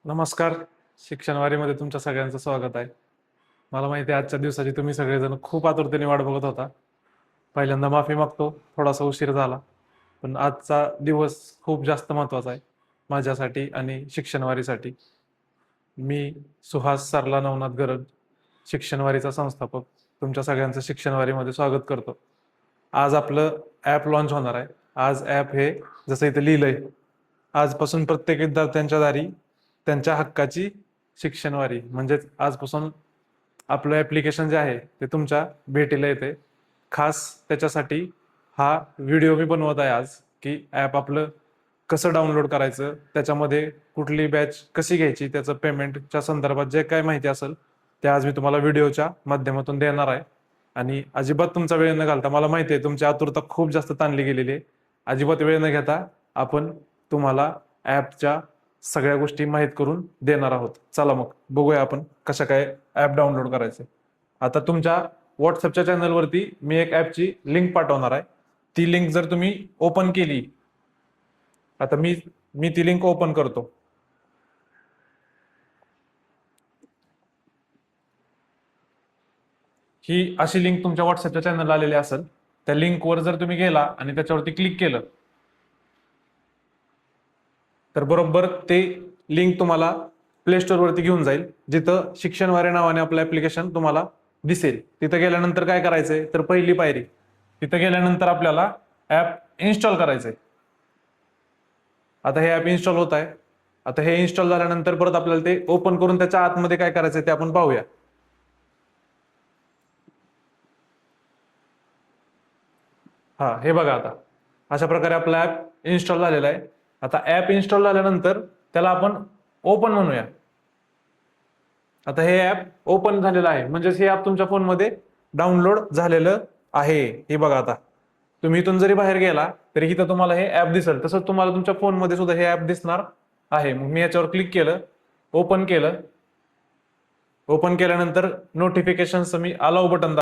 नमस्कार. शिक्षणवारीमध्ये तुमच्या सगळ्यांचं स्वागत आहे. मला माहिती आहे आजच्या दिवसाची तुम्ही सगळेजण खूप आतुरतेने वाट बघत होता. पहिल्यांदा माफी मागतो, थोडासा उशीर झाला. पण आजचा दिवस खूप जास्त महत्त्वाचा आहे माझ्यासाठी आणि शिक्षणवारीसाठी. मी सुहास सरला नवनाथ गरड, शिक्षणवारीचा संस्थापक, तुमच्या सगळ्यांचं शिक्षणवारीमध्ये स्वागत करतो. आज आपलं ॲप लॉन्च होणार आहे. आज ॲप हे जसं इथं लिहिलंय, आजपासून प्रत्येक विद्यार्थ्यांच्या दारी त्यांच्या हक्काची शिक्षणवारी म्हणजेच आजपासून आपलं ॲप्लिकेशन जे आहे ते तुमच्या भेटीला येते. खास त्याच्यासाठी हा व्हिडिओ मी बनवत आहे आज, की ॲप आपलं कसं डाउनलोड करायचं, त्याच्यामध्ये कुठली बॅच कशी घ्यायची, त्याचं पेमेंटच्या संदर्भात जे काय माहिती असेल ते आज मी तुम्हाला व्हिडिओच्या माध्यमातून देणार आहे. आणि अजिबात तुमचा वेळ न घालता, मला माहिती आहे तुमची आतुरता खूप जास्त ताणली गेलेली आहे, अजिबात वेळ न घेता आपण तुम्हाला ॲपच्या सगळ्या गोष्टी माहीत करून देणार आहोत. चला मग बघूया आपण कशा काय ॲप डाउनलोड करायचे. आता तुमच्या व्हॉट्सअपच्या चॅनलवरती मी एक ॲपची लिंक पाठवणार आहे. ती लिंक जर तुम्ही ओपन केली, आता मी मी ती लिंक ओपन करतो. ही अशी लिंक तुमच्या व्हॉट्सअपच्या चॅनलला आलेली असेल. त्या लिंकवर जर तुम्ही गेला आणि त्याच्यावरती क्लिक केलं तर बरोबर ते लिंक तुम्हाला प्ले स्टोर वरती घेऊन जाईल, जिथं शिक्षणवारी नावाने आपलं ऍप्लिकेशन तुम्हाला दिसेल. तिथं गेल्यानंतर काय करायचंय, तर पहिली पायरी, तिथं गेल्यानंतर आपल्याला ऍप इन्स्टॉल करायचंय. आता हे ऍप इन्स्टॉल होत आहे. आता हे इन्स्टॉल झाल्यानंतर परत आपल्याला ते ओपन करून त्याच्या आतमध्ये काय करायचंय ते आपण पाहूया. हा, हे बघा, आता अशा प्रकारे आपला ऍप इन्स्टॉल झालेला आहे. आता ऍप इन्स्टॉल झाल्यानंतर त्याला आपण ओपन म्हणूया. आता हे ऍप ओपन झालेलं आहे, म्हणजेच हे ऍप तुमच्या फोनमध्ये डाउनलोड झालेलं आहे. हे बघा, आता तुम्ही इथून जरी बाहेर गेला तरी इथं तुम्हाला हे ऍप दिसेल. तसंच तुम्हाला तुमच्या फोनमध्ये सुद्धा हे ऍप दिसणार आहे. मग मी याच्यावर क्लिक केलं, ओपन केलं. ओपन केल्यानंतर नोटिफिकेशनचं मी अलाउ बटन